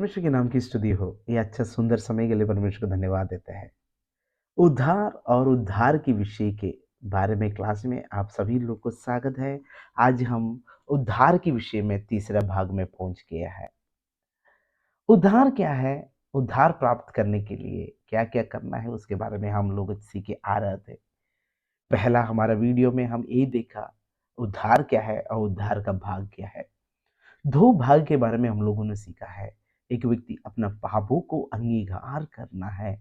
परमेश्वर के नाम की स्तुति हो। ये अच्छा सुंदर समय के लिए परमेश्वर को धन्यवाद देते हैं। उद्धार और उद्धार के विषय के बारे में क्लास में आप सभी लोग को स्वागत है। आज हम उद्धार के विषय में तीसरा भाग में पहुंच गया है। उद्धार क्या है? उद्धार प्राप्त करने के लिए क्या-क्या करना है उसके बारे में हम लोग सीखे आ रहे थे। पहला हमारा वीडियो में हम ये देखा उद्धार क्या है और उद्धार का भाग क्या है। 2 भाग के बारे में हम लोगों ने सीखा है। एक व्यक्ति अपना पापों को अंगीकार करना है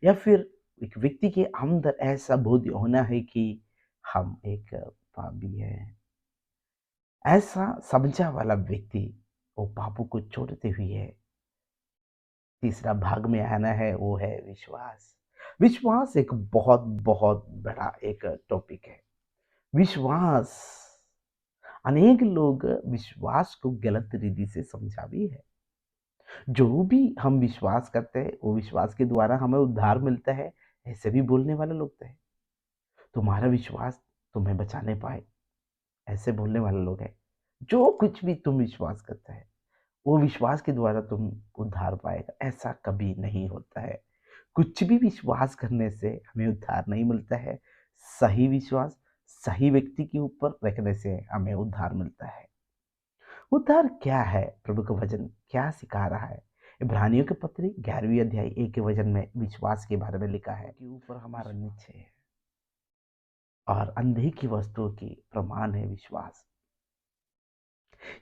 या फिर एक व्यक्ति के अंदर ऐसा बोध होना है कि हम एक पापी हैं। ऐसा समझा वाला व्यक्ति वो पापों को छोड़ते हुए तीसरा भाग में आना है, वो है विश्वास। विश्वास एक बहुत बहुत बड़ा एक टॉपिक है। विश्वास अनेक लोग विश्वास को गलत रीति से समझा भी है। जो भी हम विश्वास करते हैं वो विश्वास के द्वारा हमें उद्धार मिलता है, ऐसे भी बोलने वाले लोग थे। तुम्हारा विश्वास तुम्हें बचाने पाए, ऐसे बोलने वाले लोग हैं। जो कुछ भी तुम विश्वास करते हैं वो विश्वास के द्वारा तुम उद्धार पाएगा, ऐसा कभी नहीं होता है। कुछ भी विश्वास करने से हमें उद्धार नहीं मिलता है। सही विश्वास सही व्यक्ति के ऊपर रखने से हमें उद्धार मिलता है। उद्धार क्या है? प्रभु का वचन क्या सिखा रहा है? इब्रानियों के पत्री 11वीं अध्याय 1 के वचन में विश्वास के बारे में लिखा है कि ऊपर हमारा निश्चय है और अंधे की वस्तुओं की प्रमाण है विश्वास।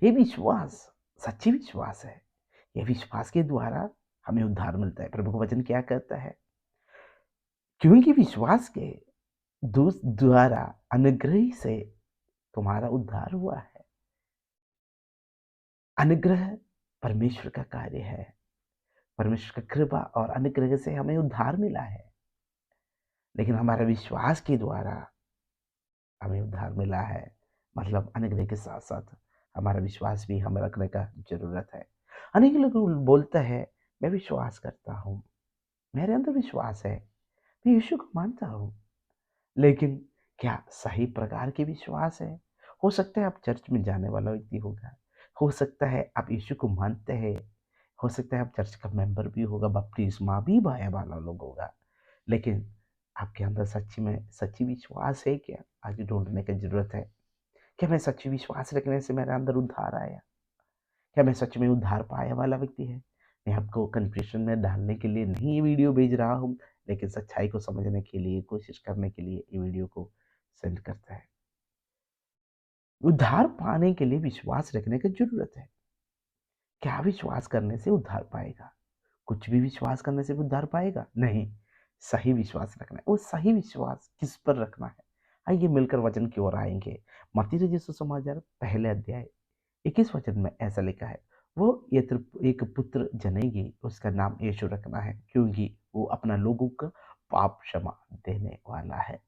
ये विश्वास सच्ची विश्वास है। ये विश्वास के द्वारा हमें उद्धार मिलता है। प्रभु का वचन क्या कहता है? क्योंकि विश्वास के द्वारा अनुग्रह से तुम्हारा उद्धार हुआ है। अनुग्रह परमेश्वर का कार्य है। परमेश्वर की कृपा और अनुग्रह से हमें उद्धार मिला है, लेकिन हमारे विश्वास के द्वारा हमें उद्धार मिला है। मतलब अनुग्रह के साथ साथ हमारा विश्वास भी हमें रखने का जरूरत है। अनेक लोग बोलते हैं मैं विश्वास करता हूँ, मेरे अंदर विश्वास है, मैं यीशु को मानता हूँ, लेकिन क्या सही प्रकार के विश्वास है? हो सकता है आप चर्च में जाने वाला व्यक्ति होगा, हो सकता है आप यीशु को मानते हैं, हो सकता है आप चर्च का मेंबर भी होगा, बपतिस्मा भी पाने वाला लोग होगा, लेकिन आपके अंदर सच्ची में सच्ची विश्वास है क्या? आगे ढूंढने की जरूरत है। क्या मैं सच्ची विश्वास रखने से मेरे अंदर उद्धार आया? क्या मैं सच में उद्धार पाने वाला व्यक्ति है? मैं आपको कन्फ्यूजन में डालने के लिए नहीं ये वीडियो भेज रहा हूँ, लेकिन सच्चाई को समझने के लिए कोशिश करने के लिए ये वीडियो को सेंड करता है। उद्धार पाने के लिए विश्वास रखने की जरूरत है। क्या विश्वास करने से उद्धार पाएगा? कुछ भी विश्वास करने से उद्धार पाएगा? नहीं। सही विश्वास रखना है। वो सही विश्वास किस पर रखना है? आइए मिलकर वचन की ओर आएंगे। मत्ती रचित सुसमाचार पहले अध्याय 21 वचन में ऐसा लिखा है, वो एक पुत्र जनेगी, उसका नाम यीशु रखना है, क्योंकि वो अपना लोगों का पाप क्षमा देने वाला है।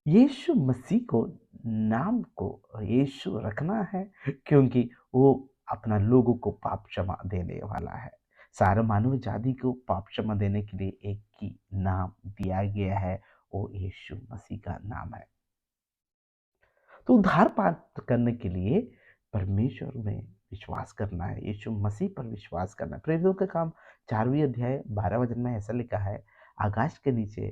यीशु मसीह को नाम को यीशु रखना है, क्योंकि वो अपना लोगों को पाप क्षमा देने वाला है। सारे मानव जाति को पाप क्षमा देने के लिए एक ही नाम दिया गया है, वो यीशु मसीह का नाम है। तो उद्धार प्राप्त करने के लिए परमेश्वर में विश्वास करना है, यीशु मसीह पर विश्वास करना है। प्रेरितों का काम 4वीं अध्याय 12 वचन में ऐसा लिखा है, आकाश के नीचे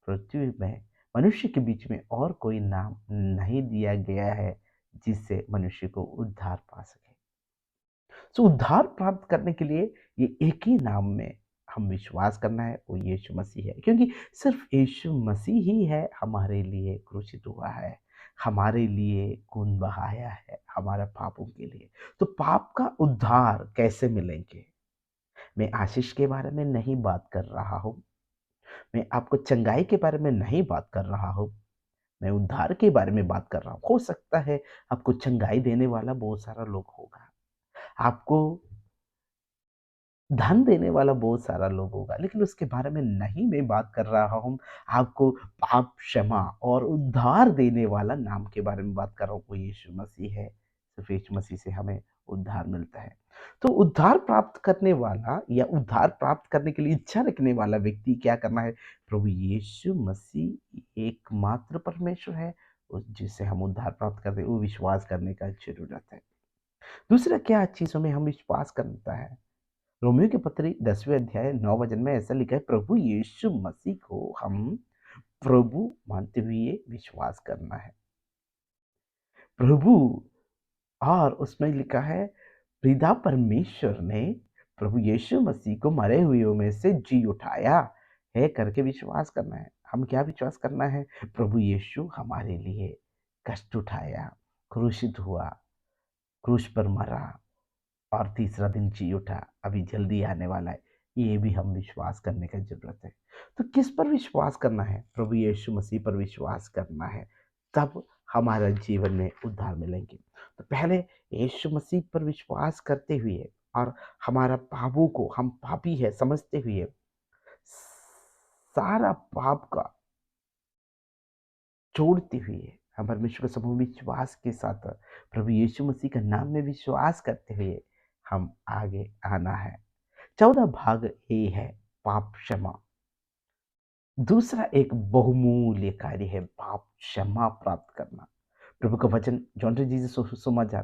पृथ्वी में मनुष्य के बीच में और कोई नाम नहीं दिया गया है जिससे मनुष्य को उद्धार पा सके। तो उद्धार प्राप्त करने के लिए ये एक ही नाम में हम विश्वास करना है, वो यीशु मसीह है, क्योंकि सिर्फ यीशु मसीह ही है हमारे लिए क्रूसित हुआ है, हमारे लिए खून बहाया है, हमारे पापों के लिए। तो पाप का उद्धार कैसे मिलेंगे? मैं आशीष के बारे में नहीं बात कर रहा हूँ, मैं आपको चंगाई के बारे में नहीं बात कर रहा हूँ, मैं उद्धार के बारे में बात कर रहा हूँ। हो सकता है आपको चंगाई देने वाला बहुत सारा लोग होगा, आपको धन देने वाला बहुत सारा लोग होगा, लेकिन उसके बारे में नहीं मैं बात कर रहा हूँ। आपको पाप क्षमा और उद्धार देने वाला नाम के बारे में बात कर रहा हूँ, वो यीशु मसीह है। सिर्फ यीशु मसीह से हमें उद्धार मिलता है। तो उद्धार प्राप्त करने वाला या उद्धार प्राप्त करने के लिए इच्छा रखने वाला व्यक्ति क्या करना है? प्रभु यीशु मसीह एकमात्र परमेश्वर है, जिससे हम उद्धार प्राप्त करते हैं, वो विश्वास करने का जरूरत है। दूसरा क्या चीज़ों में हम विश्वास करता है? रोमियो की पत्री 10वें अध्याय 9 वचन में ऐसा लिखा है, प्रभु यीशु मसीह को हम प्रभु मानते हुए विश्वास करना है। प्रभु, और उसमें लिखा है, पिता परमेश्वर ने प्रभु यीशु मसीह को मरे हुओं में से जी उठाया है करके विश्वास करना है। हम क्या विश्वास करना है? प्रभु यीशु हमारे लिए कष्ट उठाया, क्रूसित हुआ, क्रूस पर मरा और तीसरा दिन जी उठा, अभी जल्दी आने वाला है। ये भी हम विश्वास करने की जरूरत है। तो किस पर विश्वास करना है? प्रभु यीशु मसीह पर विश्वास करना है, तब हमारा जीवन में उद्धार मिलेंगे। तो पहले यीशु मसीह पर विश्वास करते हुए और हमारा पापों को हम पापी है समझते हुए सारा पाप का छोड़ते हुए हम परमेश्वर के समूह विश्वास के साथ प्रभु यीशु मसीह का नाम में विश्वास करते हुए हम आगे आना है। 14 भाग ये है पाप क्षमा। दूसरा एक बहुमूल्य कार्य है पाप क्षमा प्राप्त करना। प्रभु का वचन जॉन जीसस सुसमाचार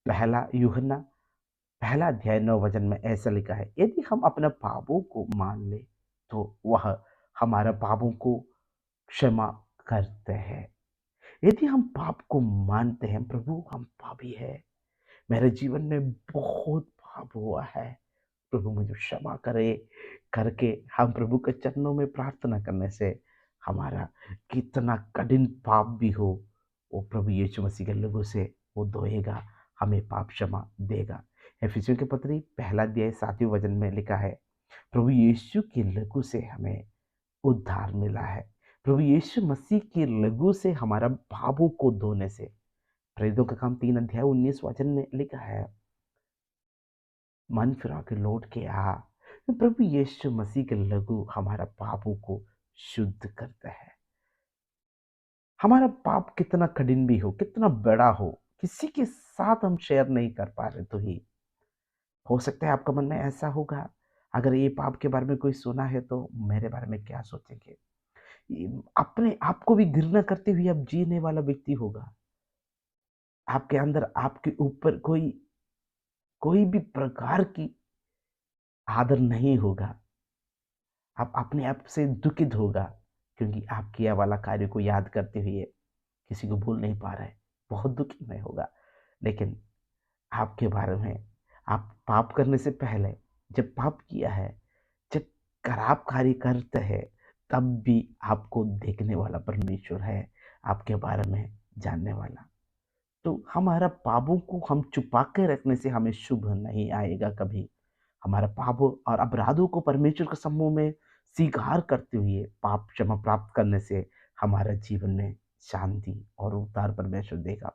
पहला यूहन्ना पहला अध्याय 9 वचन में ऐसा लिखा है, यदि हम अपने पापों को मान ले तो वह हमारा पापों को क्षमा करते हैं। यदि हम पाप को मानते हैं, प्रभु हम पापी है, मेरे जीवन में बहुत पाप हुआ है, प्रभु मुझे क्षमा करे करके हम प्रभु के चरणों में प्रार्थना करने से हमारा कितना कठिन पाप भी हो, वो प्रभु यीशु मसीह के लहू से वो धोएगा, हमें पाप क्षमा देगा। इफिसियों की पत्री पहला अध्याय 7वें वचन में लिखा है, प्रभु यीशु के लहू से हमें उद्धार मिला है। प्रभु यीशु मसीह के लहू से हमारा पापों को धोने से, प्रेरितों का काम 3 अध्याय 19 वचन में लिखा है, मन फिरा के लौट के आ। तो प्रभु यीशु मसीह के लहू हमारा पापों को शुद्ध करता है। हमारा पाप कितना कठिन भी हो, कितना बड़ा हो, किसी के साथ हम शेयर नहीं कर पा रहे तो ही हो सकता है आपका मन में ऐसा होगा, अगर ये पाप के बारे में कोई सुना है तो मेरे बारे में क्या सोचेंगे। अपने आप को भी घृणा करते हुए अब जीने वाला व्यक्ति होगा। आपके अंदर आपके ऊपर कोई कोई भी प्रकार की आदर नहीं होगा। आप अपने आप से दुखित होगा, क्योंकि आप किया वाला कार्य को याद करते हुए किसी को भूल नहीं पा रहे, बहुत दुखी में होगा। लेकिन आपके बारे में, आप पाप करने से पहले जब पाप किया है, जब खराब कार्य करते हैं, तब भी आपको देखने वाला परमेश्वर है, आपके बारे में जानने वाला। तो हमारा पापों को हम छुपा के रखने से हमें शुभ नहीं आएगा कभी। हमारा पापों और अपराधों को परमेश्वर के समूह में स्वीकार करते हुए पाप क्षमा प्राप्त करने से हमारा जीवन में शांति और उद्धार परमेश्वर देगा।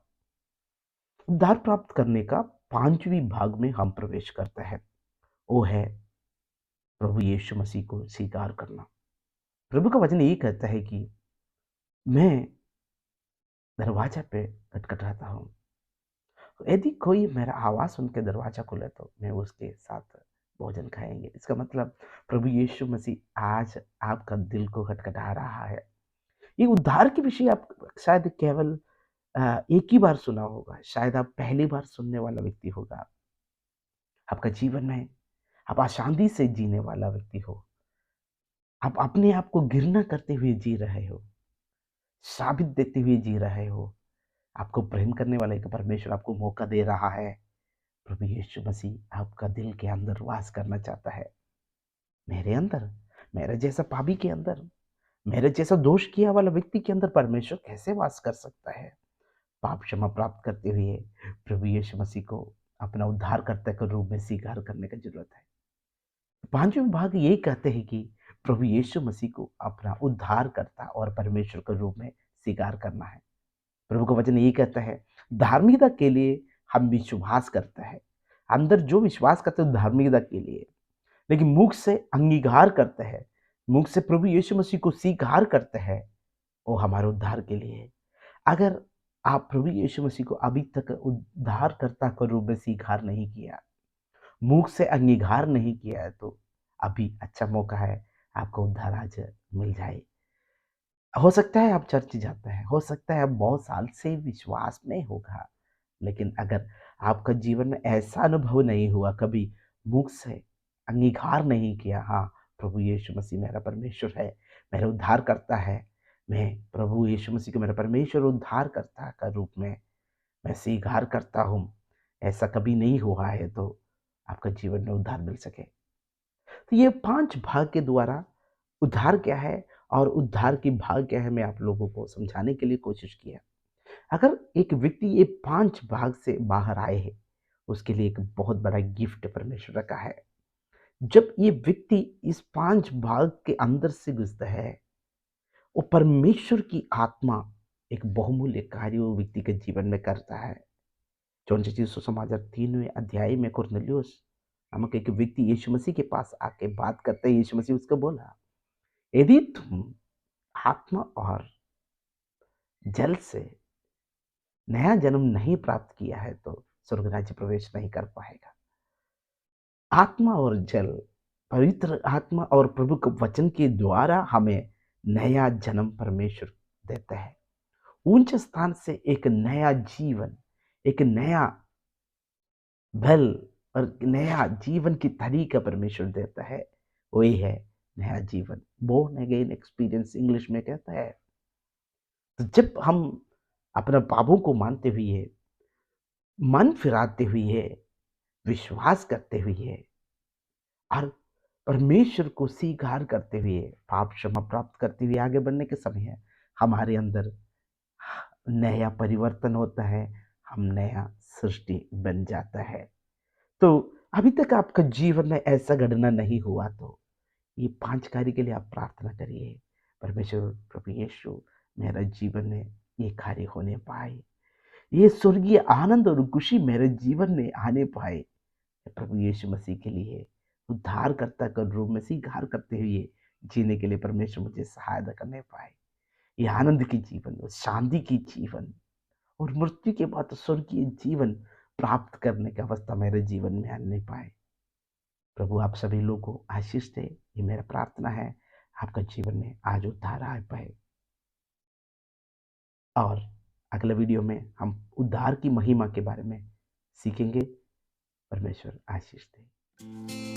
उद्धार प्राप्त करने का 5वीं भाग में हम प्रवेश करते हैं, वो है प्रभु यीशु मसीह को स्वीकार करना। प्रभु का वचन यही कहता है कि मैं दरवाजा पे खटखटाता हूँ, यदि कोई मेरा आवाज सुन के दरवाजा खोले तो मैं उसके साथ भोजन खाएंगे। इसका मतलब प्रभु यीशु मसीह आज आपका दिल को खटखटा रहा है। ये उद्धार के विषय आप शायद केवल एक ही बार सुना होगा, शायद आप पहली बार सुनने वाला व्यक्ति होगा। आपका जीवन में आप अशांति से जीने वाला व्यक्ति हो, आप अपने आप को घृणा करते हुए जी रहे हो, साबित देते हुए जी रहे हो। आपको प्रेम करने वाला एक परमेश्वर आपको मौका दे रहा है। प्रभु यीशु मसीह आपका दिल के अंदर वास करना चाहता है। मेरे अंदर, मेरे जैसा पापी के अंदर, मेरे जैसा दोष किया वाला व्यक्ति के अंदर परमेश्वर कैसे वास कर सकता है? पाप क्षमा प्राप्त करते हुए प्रभु यीशु मसीह को अपना उद्धारकर्ता के रूप में स्वीकार करने की जरूरत है। 5वें भाग ये कहते हैं कि प्रभु यीशु मसीह को अपना उद्धारकर्ता और परमेश्वर के रूप में स्वीकार करना है। प्रभु का वचन ये कहता है, धार्मिकता के लिए हम विश्वास करते हैं। अंदर जो विश्वास करते हैं धार्मिकता के लिए, लेकिन मुख से अंगीकार करते हैं, मुख से प्रभु यीशु मसीह को स्वीकार करते हैं, वो हमारे उद्धार के लिए है। अगर आप प्रभु यीशु मसीह को अभी तक उद्धारकर्ता के रूप में स्वीकार नहीं किया, मुख से अंगीकार नहीं किया है, तो अभी अच्छा मौका है आपको उद्धार आज मिल जाए। हो सकता है आप चर्च जाते हैं, हो सकता है आप बहुत साल से विश्वास में होगा, लेकिन अगर आपका जीवन में ऐसा अनुभव नहीं हुआ कभी मुख से अंगीकार नहीं किया, हाँ, प्रभु यीशु मसीह मेरा परमेश्वर है, मेरा उद्धार करता है, मैं प्रभु यीशु मसीह को मेरा परमेश्वर उद्धार करता का रूप में मैं स्वीकार करता हूँ, ऐसा कभी नहीं हुआ है तो आपका जीवन में उद्धार मिल सके। तो ये 5 भाग के द्वारा उद्धार क्या है और उद्धार की भाग क्या है, मैं आप लोगों को समझाने के लिए कोशिश किया। अगर एक व्यक्ति ये 5 भाग से बाहर आए हैं, उसके लिए एक बहुत बड़ा गिफ्ट परमेश्वर का है। जब ये व्यक्ति इस 5 भाग के अंदर से गुजरता है, वो परमेश्वर की आत्मा एक बहुमूल्य कार्य वो व्यक्ति के जीवन में करता है। जॉन रचित सुसमाचार 3वें अध्याय में कुरनेलियुस नामक एक व्यक्ति यीशु मसीह के पास आके बात करते हैं। यीशु मसीह उसको बोला, यदि तुम आत्मा और जल से नया जन्म नहीं प्राप्त किया है तो स्वर्ग राज्य प्रवेश नहीं कर पाएगा। आत्मा और जल, पवित्र आत्मा और प्रभु के वचन के द्वारा हमें नया जन्म परमेश्वर देता है। ऊंच स्थान से एक नया जीवन, एक नया बल और नया जीवन की तरीका परमेश्वर देता है। वही है नया जीवन, बोर्न अगेन एक्सपीरियंस इंग्लिश में कहता है। तो जब हम अपना पापों को मानते हुए, मन फिराते हुए, विश्वास करते हुए और परमेश्वर को स्वीकार करते हुए, पाप क्षमा प्राप्त करते हुए आगे बढ़ने के समय है, हमारे अंदर नया परिवर्तन होता है, हम नया सृष्टि बन जाता है। तो अभी तक आपका जीवन में ऐसा घटना नहीं हुआ तो ये 5 कार्य के लिए आप प्रार्थना करिए। परमेश्वर प्रभु यीशु मेरा जीवन में ये कार्य होने पाए, ये स्वर्गीय आनंद और खुशी मेरे जीवन में आने पाए। प्रभु यीशु मसीह के लिए उद्धारकर्ता का रूप में स्वीकार करते हुए जीने के लिए परमेश्वर मुझे सहायता करने पाए। ये आनंद की जीवन, शांति की जीवन और मृत्यु के बाद स्वर्गीय जीवन प्राप्त करने की अवस्था मेरे जीवन में आने पाए। प्रभु आप सभी लोगों को आशीष दे, ये मेरा प्रार्थना है। आपका जीवन में आज उद्धार आ पाए। और अगले वीडियो में हम उद्धार की महिमा के बारे में सीखेंगे। परमेश्वर आशीष दे।